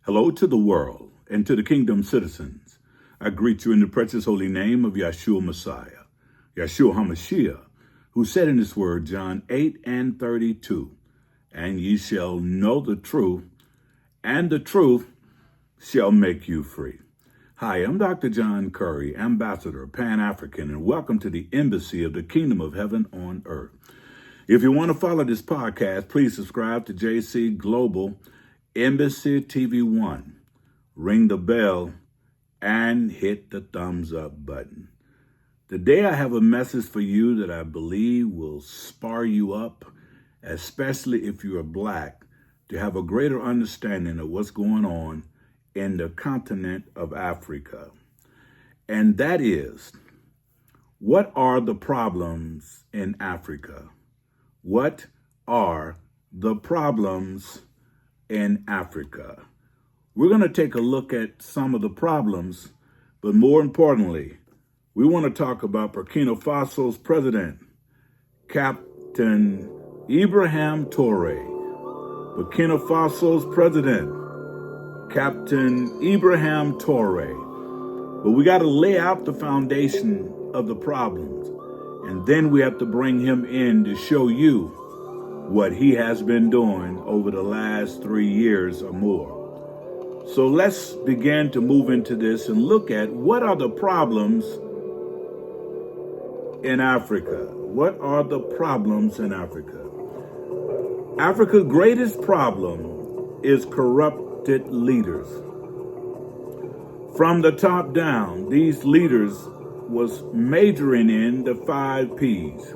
Hello to the world and to the kingdom citizens. I greet you in the precious holy name of Yeshua Messiah, Yeshua HaMashiach, who said in his word, John 8:32, and ye shall know the truth, and the truth shall make you free. Hi, I'm Dr. John Curry, Ambassador, Pan-African, and welcome to the Embassy of the Kingdom of Heaven on Earth. If you want to follow this podcast, please subscribe to JC Global Embassy TV1. Ring the bell and hit the thumbs up button. Today I have a message for you that I believe will spur you up, especially if you are Black, to have a greater understanding of what's going on in the continent of Africa. And that is, what are the problems in Africa? What are the problems in Africa? We're going to take a look at some of the problems, but more importantly, we want to talk about Burkina Faso's president, Captain Ibrahim Trar'e. Burkina Faso's president, Captain Ibrahim Trar'e. But we got to lay out the foundation of the problems, and then we have to bring him in to show you what he has been doing over the last 3 years or more. So let's begin to move into this and look at what are the problems in Africa. What are the problems in Africa? Africa's greatest problem is corrupted leaders. From the top down, these leaders was majoring in the 5 P's.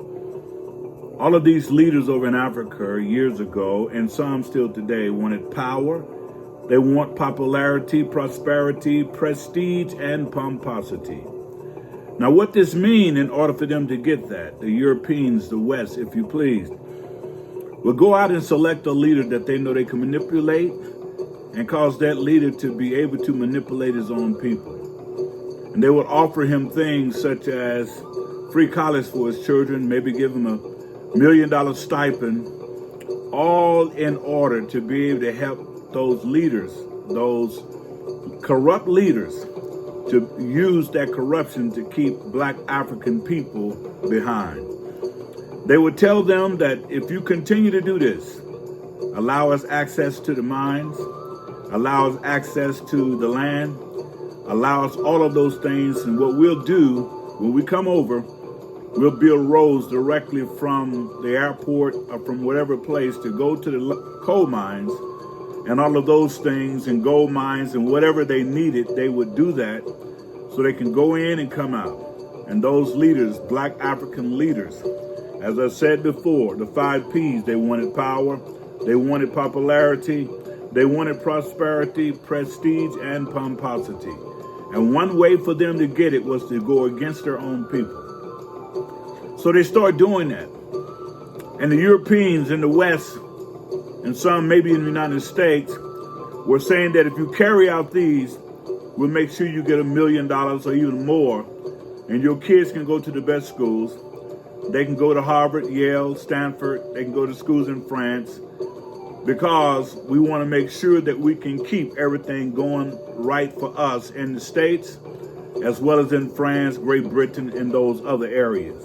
All of these leaders over in Africa years ago, and some still today, wanted power. They want popularity, prosperity, prestige, and pomposity. Now, what this means in order for them to get that, the Europeans, the West, if you please, will go out and select a leader that they know they can manipulate and cause that leader to be able to manipulate his own people. And they would offer him things such as free college for his children, maybe give him a $1 million stipend, all in order to be able to help those leaders, those corrupt leaders, to use that corruption to keep Black African people behind. They would tell them that if you continue to do this, allow us access to the mines, allow us access to the land, allow us all of those things, and what we'll do when we come over, we'll build roads directly from the airport or from whatever place to go to the coal mines and all of those things, and gold mines and whatever they needed, they would do that so they can go in and come out. And those leaders, Black African leaders, as I said before, the 5 P's, they wanted power, they wanted popularity, they wanted prosperity, prestige, and pomposity. And one way for them to get it was to go against their own people. So they start doing that. And the Europeans in the West, and some maybe in the United States, were saying that if you carry out these, we'll make sure you get $1 million or even more, and your kids can go to the best schools. They can go to Harvard, Yale, Stanford, they can go to schools in France, because we want to make sure that we can keep everything going right for us in the States, as well as in France, Great Britain, and those other areas.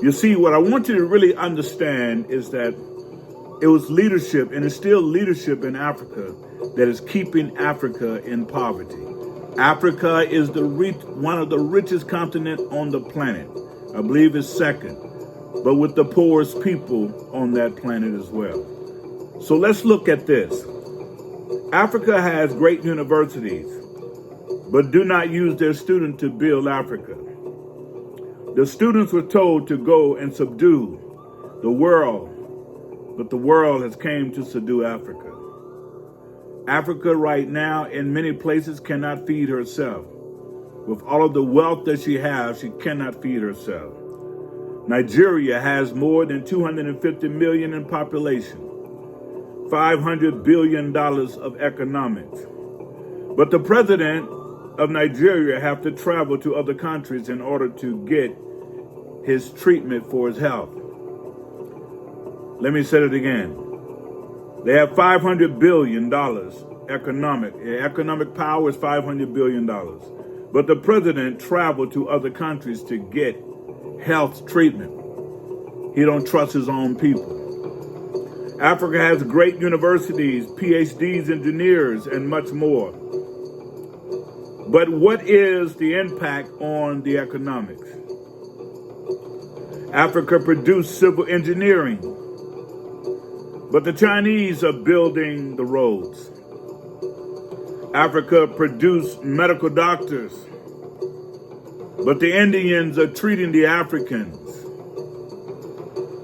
You see, what I want you to really understand is that it was leadership, and it's still leadership in Africa, that is keeping Africa in poverty. Africa is one of the richest continents on the planet. I believe it's second, but with the poorest people on that planet as well. So let's look at this. Africa has great universities, but do not use their students to build Africa. The students were told to go and subdue the world, but the world has came to subdue Africa. Africa right now in many places cannot feed herself. With all of the wealth that she has, she cannot feed herself. Nigeria has more than 250 million in population, $500 billion of economics. But the president of Nigeria have to travel to other countries in order to get his treatment for his health. Let me say it again. They have $500 billion Economic power is $500 billion. But the president traveled to other countries to get health treatment. He don't trust his own people. Africa has great universities, PhDs, engineers, and much more. But what is the impact on the economics? Africa produced civil engineering, but the Chinese are building the roads. Africa produced medical doctors, but the Indians are treating the Africans.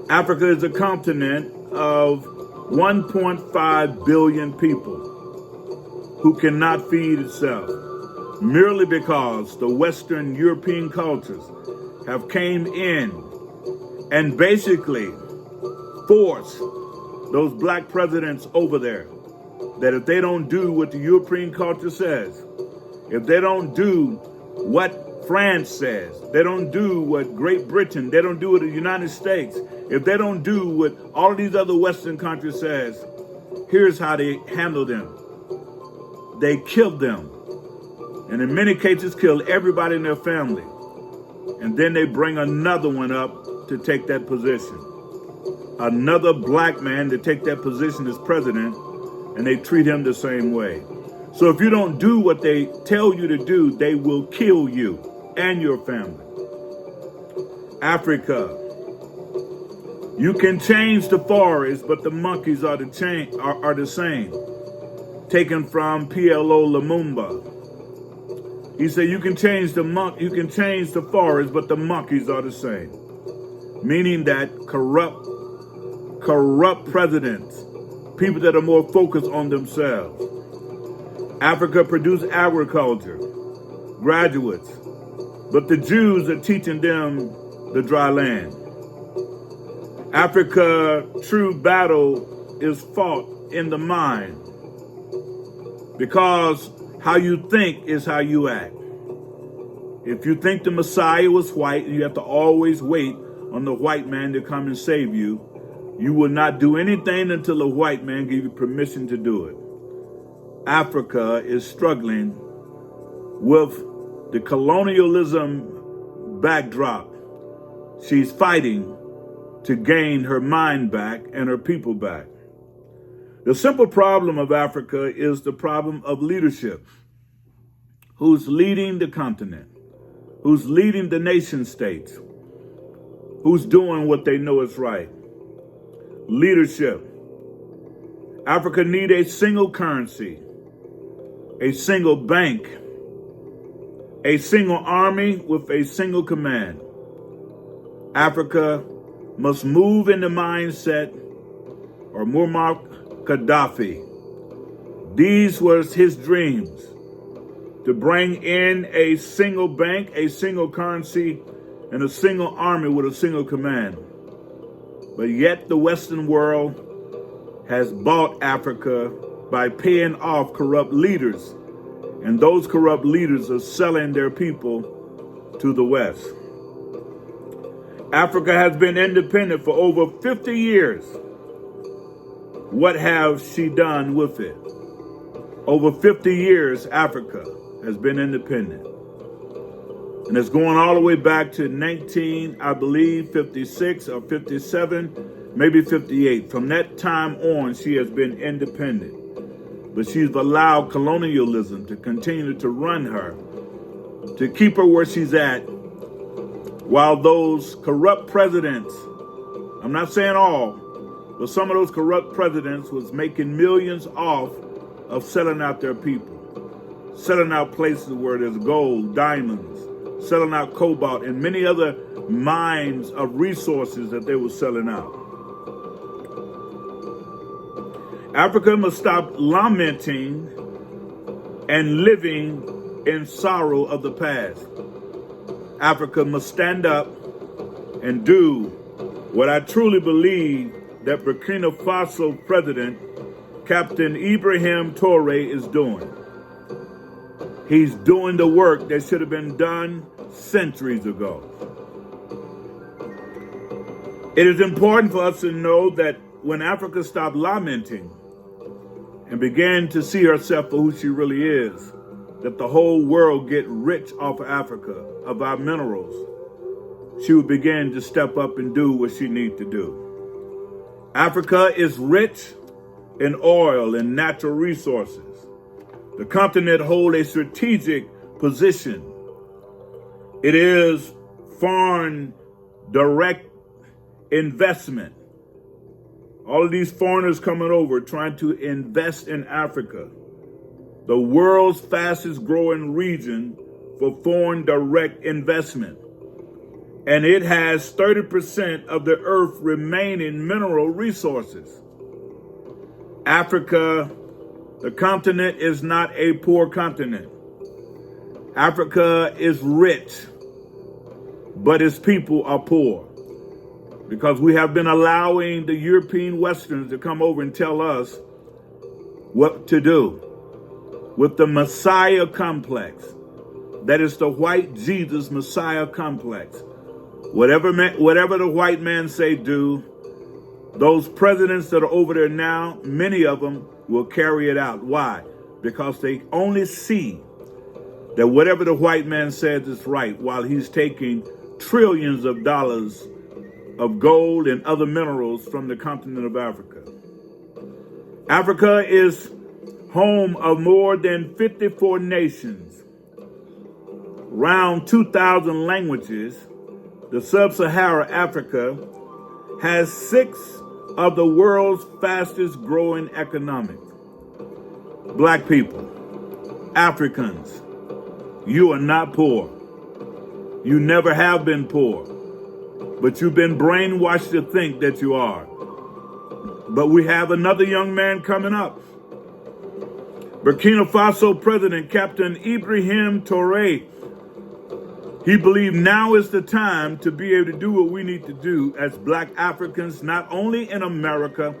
Africa is a continent of 1.5 billion people who cannot feed itself, merely because the Western European cultures have came in and basically forced those black presidents over there, that if they don't do what the European culture says, if they don't do what France says, they don't do what Great Britain, they don't do what the United States, if they don't do what all of these other Western countries says, here's how they handle them. They kill them. And in many cases, kill everybody in their family. And then they bring another one up to take that position. Another black man to take that position as president, and they treat him the same way. So if you don't do what they tell you to do, they will kill you and your family. Africa. You can change the forest, but the monkeys are the same. Taken from PLO Lumumba. He said you can change the forest, but the monkeys are the same. Meaning that corrupt presidents, people that are more focused on themselves. Africa produced agriculture, graduates, but the Jews are teaching them the dry land. Africa, true battle is fought in the mind, because how you think is how you act. If you think the Messiah was white and you have to always wait on the white man to come and save you, you will not do anything until a white man gives you permission to do it. Africa is struggling with the colonialism backdrop. She's fighting to gain her mind back and her people back. The simple problem of Africa is the problem of leadership. Who's leading the continent? Who's leading the nation states? Who's doing what they know is right? Leadership. Africa needs a single currency, a single bank, a single army with a single command. Africa must move in the mindset of Muammar Gaddafi. These were his dreams, to bring in a single bank, a single currency, and a single army with a single command. But yet the Western world has bought Africa by paying off corrupt leaders, and those corrupt leaders are selling their people to the West. Africa has been independent for over 50 years. What has she done with it? Over 50 years, Africa has been independent. And it's going all the way back to 56 or 57, maybe 58. From that time on, she has been independent. But she's allowed colonialism to continue to run her, to keep her where she's at, while those corrupt presidents, I'm not saying all, but some of those corrupt presidents was making millions off of selling out their people, selling out places where there's gold, diamonds, selling out cobalt, and many other mines of resources that they were selling out. Africa must stop lamenting and living in sorrow of the past. Africa must stand up and do what I truly believe that Burkina Faso President Captain Ibrahim Trar'e is doing. He's doing the work that should have been done centuries ago. It is important for us to know that when Africa stops lamenting and began to see herself for who she really is, that the whole world get rich off of Africa, of our minerals, she would begin to step up and do what she needs to do. Africa is rich in oil and natural resources. The continent holds a strategic position. It is foreign direct investment. All of these foreigners coming over trying to invest in Africa, the world's fastest growing region for foreign direct investment. And it has 30% of the earth remaining mineral resources. Africa, the continent, is not a poor continent. Africa is rich, but its people are poor, because we have been allowing the European Westerns to come over and tell us what to do with the Messiah complex. That is the white Jesus Messiah complex. Whatever the white man say do, those presidents that are over there now, many of them will carry it out. Why? Because they only see that whatever the white man says is right, while he's taking trillions of dollars of gold and other minerals from the continent of Africa. Africa is home of more than 54 nations, around 2,000 languages. The sub-Saharan Africa has 6 of the world's fastest growing economies. Black people, Africans, you are not poor. You never have been poor, but you've been brainwashed to think that you are. But we have another young man coming up. Burkina Faso President Captain Ibrahim Trar'e, he believed now is the time to be able to do what we need to do as Black Africans, not only in America,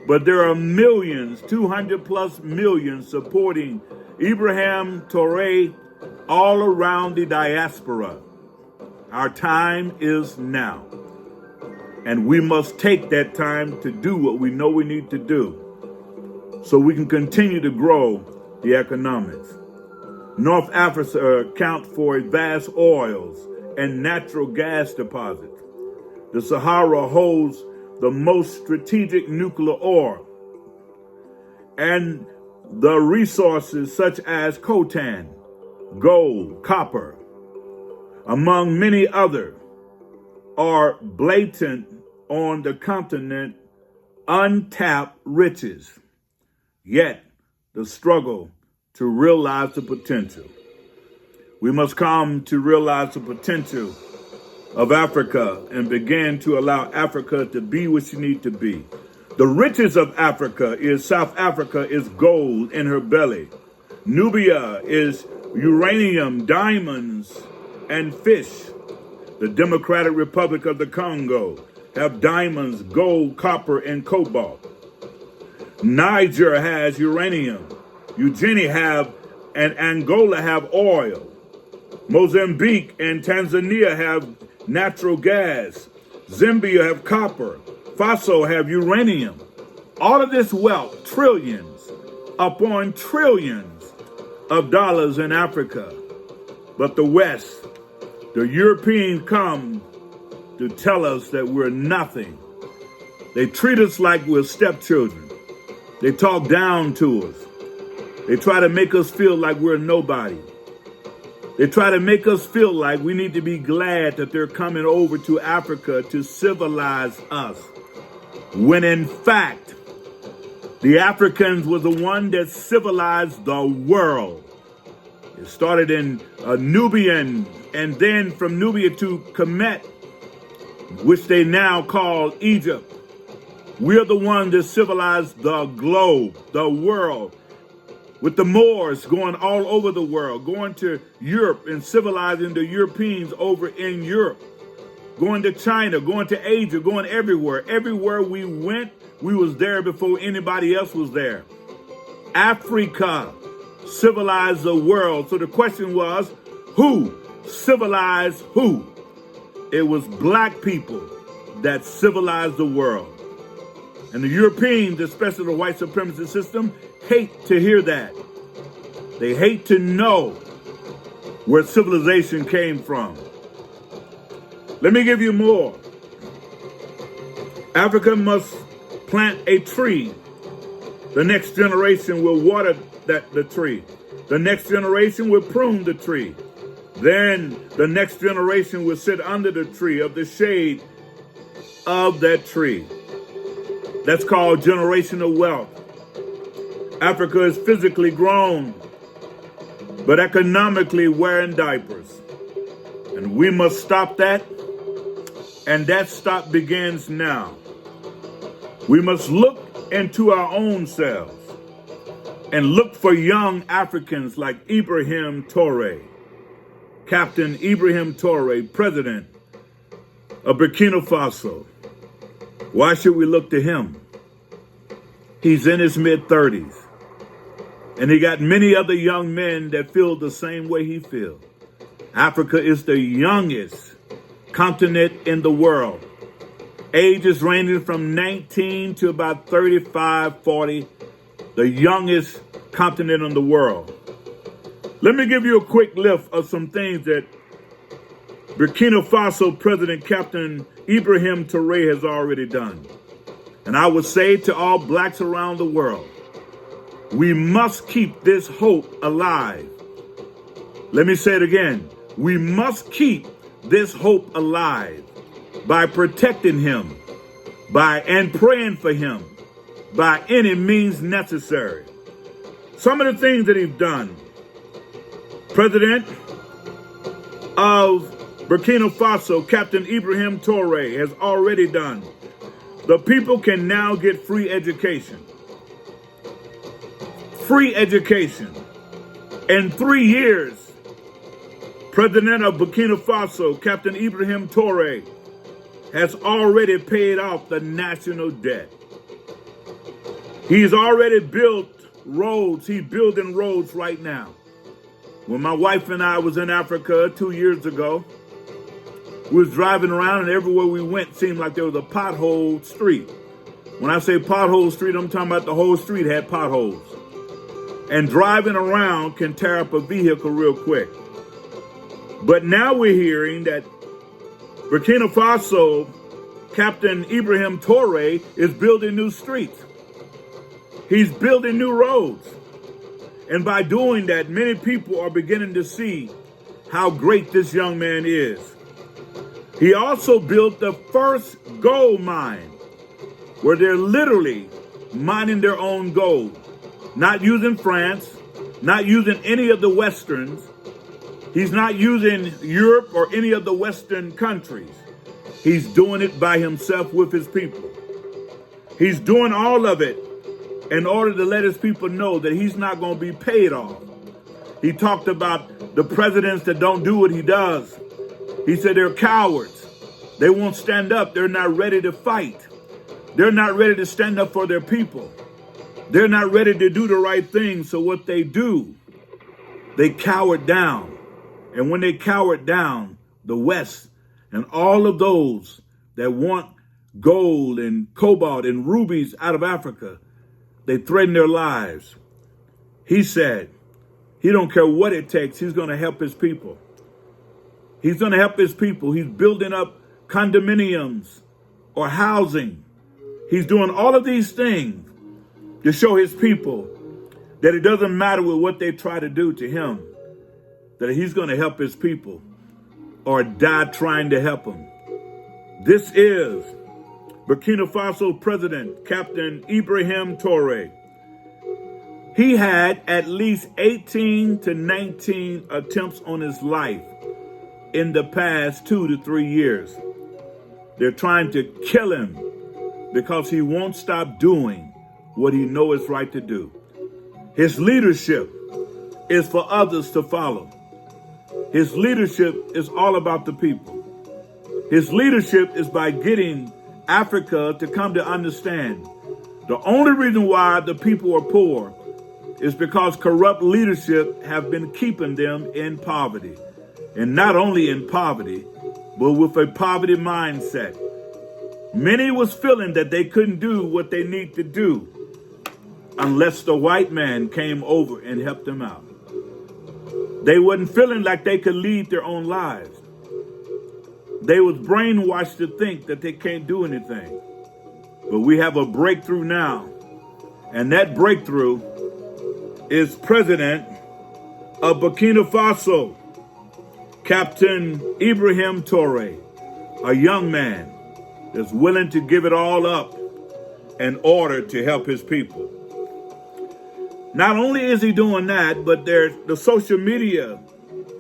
but there are millions, 200 plus million, supporting Ibrahim Trar'e all around the diaspora. Our time is now, and we must take that time to do what we know we need to do so we can continue to grow the economics. North Africa accounts for vast oils and natural gas deposits. The Sahara holds the most strategic nuclear ore, and the resources such as coltan, gold, copper, among many other, are blatant on the continent, untapped riches. Yet the struggle to realize the potential. We must come to realize the potential of Africa and begin to allow Africa to be what she needs to be. The riches of Africa is South Africa is gold in her belly. Nubia is uranium, diamonds, and fish. The Democratic Republic of the Congo have diamonds, gold, copper, and cobalt. Niger has uranium. Eugenia have and Angola have oil. Mozambique and Tanzania have natural gas. Zambia have copper. Faso have uranium. All of this wealth, trillions upon trillions of dollars in Africa. But the West, the Europeans come to tell us that we're nothing. They treat us like we're stepchildren. They talk down to us. They try to make us feel like we're nobody. They try to make us feel like we need to be glad that they're coming over to Africa to civilize us. When in fact, the Africans were the one that civilized the world. It started in Nubian, and then from Nubia to Kemet, which they now call Egypt. We're the one that civilized the globe, the world, with the Moors going all over the world, going to Europe and civilizing the Europeans over in Europe, going to China, going to Asia, going everywhere. Everywhere we went, we was there before anybody else was there. Africa civilized the world. So the question was, who civilized who? It was Black people that civilized the world. And the Europeans, especially the white supremacist system, hate to hear that. They hate to know where civilization came from. Let me give you more. Africa must plant a tree. The next generation will water the tree. The next generation will prune the tree. Then the next generation will sit under the tree of the shade of that tree. That's called generational wealth. Africa is physically grown, but economically wearing diapers. And we must stop that. And that stop begins now. We must look into our own selves and look for young Africans like Ibrahim Trar'e, Captain Ibrahim Trar'e, President of Burkina Faso. Why should we look to him? He's in his mid-30s, and he got many other young men that feel the same way he feels. Africa is the youngest continent in the world. Ages ranging from 19 to about 35, 40, the youngest continent in the world. Let me give you a quick list of some things that Burkina Faso President Captain Ibrahim Trar'e has already done. And I would say to all blacks around the world, we must keep this hope alive. Let me say it again. We must keep this hope alive by protecting him, and praying for him, by any means necessary. Some of the things that he's done. President of Burkina Faso, Captain Ibrahim Trar'e, has already done. The people can now get free education. Free education. In 3 years, President of Burkina Faso, Captain Ibrahim Trar'e, has already paid off the national debt. He's already built roads. He's building roads right now. When my wife and I was in Africa 2 years ago, we was driving around, and everywhere we went seemed like there was a pothole street. When I say pothole street, I'm talking about the whole street had potholes. And driving around can tear up a vehicle real quick. But now we're hearing that Burkina Faso Captain Ibrahim Trar'e is building new streets. He's building new roads. And by doing that, many people are beginning to see how great this young man is. He also built the first gold mine where they're literally mining their own gold, not using France, not using any of the Westerns. He's not using Europe or any of the Western countries. He's doing it by himself with his people. He's doing all of it in order to let his people know that he's not going to be paid off. He talked about the presidents that don't do what he does. He said they're cowards. They won't stand up. They're not ready to fight. They're not ready to stand up for their people. They're not ready to do the right thing. So what they do, they cower down. And when they cowered down, the West and all of those that want gold and cobalt and rubies out of Africa, they threaten their lives. He said he don't care what it takes. He's going to help his people. He's going to help his people. He's building up condominiums or housing. He's doing all of these things to show his people that it doesn't matter with what they try to do to him, that he's going to help his people or die trying to help them. This is Burkina Faso President Captain Ibrahim Trar'e. He had at least 18 to 19 attempts on his life in the past 2 to 3 years. They're trying to kill him because he won't stop doing what he knows is right to do. His leadership is for others to follow. His leadership is all about the people. His leadership is by getting Africa to come to understand the only reason why the people are poor is because corrupt leadership have been keeping them in poverty. And not only in poverty, but with a poverty mindset. Many was feeling that they couldn't do what they need to do unless the white man came over and helped them out. They wasn't feeling like they could lead their own lives. They was brainwashed to think that they can't do anything. But we have a breakthrough now. And that breakthrough is President of Burkina Faso, Captain Ibrahim Trar'e, a young man that's willing to give it all up in order to help his people. Not only is he doing that, but there's the social media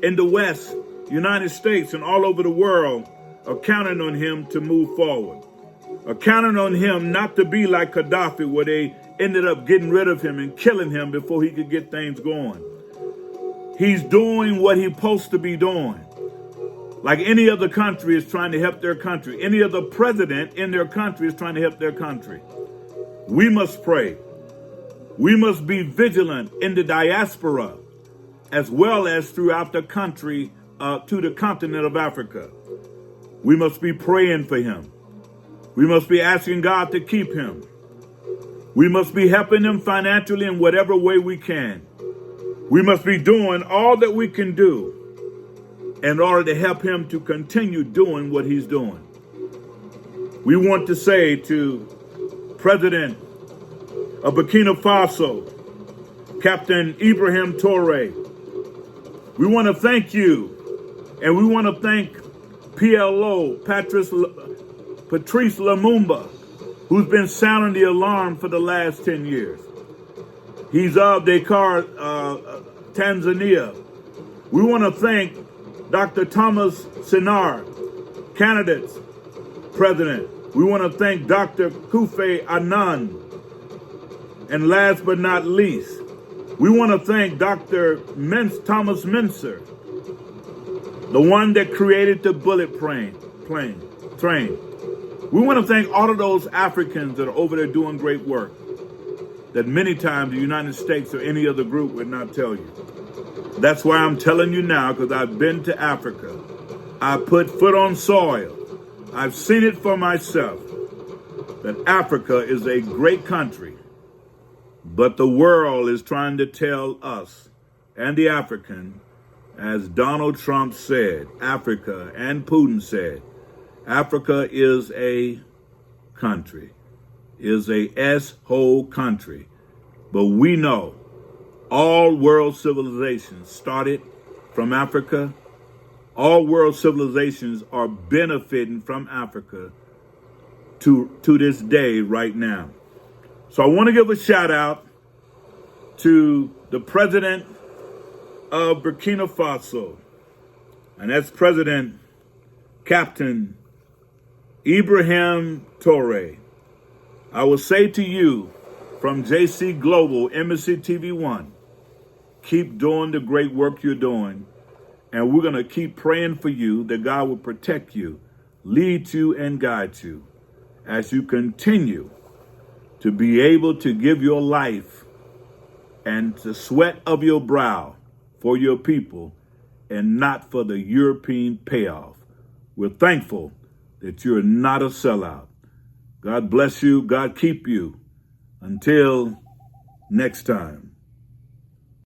in the West, United States, and all over the world are counting on him to move forward. Are counting on him not to be like Gaddafi, where they ended up getting rid of him and killing him before he could get things going. He's doing what he's supposed to be doing. Like any other country is trying to help their country. Any other president in their country is trying to help their country. We must pray. We must be vigilant in the diaspora as well as throughout the country to the continent of Africa. We must be praying for him. We must be asking God to keep him. We must be helping him financially in whatever way we can. We must be doing all that we can do in order to help him to continue doing what he's doing. We want to say to President of Burkina Faso, Captain Ibrahim Trar'e, we want to thank you, and we want to thank PLO, Patrice Lumumba, who's been sounding the alarm for the last 10 years. He's of Dakar, Tanzania. We want to thank Dr. Thomas Sinar, Canada's president. We want to thank Dr. Kofi Annan. And last but not least, we want to thank Dr. Thomas Mincer, the one that created the bullet train. We want to thank all of those Africans that are over there doing great work that many times the United States or any other group would not tell you. That's why I'm telling you now, because I've been to Africa. I put foot on soil. I've seen it for myself, that Africa is a great country, but the world is trying to tell us and the African, as Donald Trump said, Africa, and Putin said, Africa is a country, is a S-hole country. But we know all world civilizations started from Africa. All world civilizations are benefiting from Africa to this day right now. So I want to give a shout out to the president of Burkina Faso, and that's President Captain Ibrahim Trar'e. I will say to you from JC Global, Embassy TV1, keep doing the great work you're doing, and we're going to keep praying for you that God will protect you, lead you, and guide you as you continue to be able to give your life and the sweat of your brow for your people and not for the European payoff. We're thankful that you're not a sellout. God bless you. God keep you. Until next time.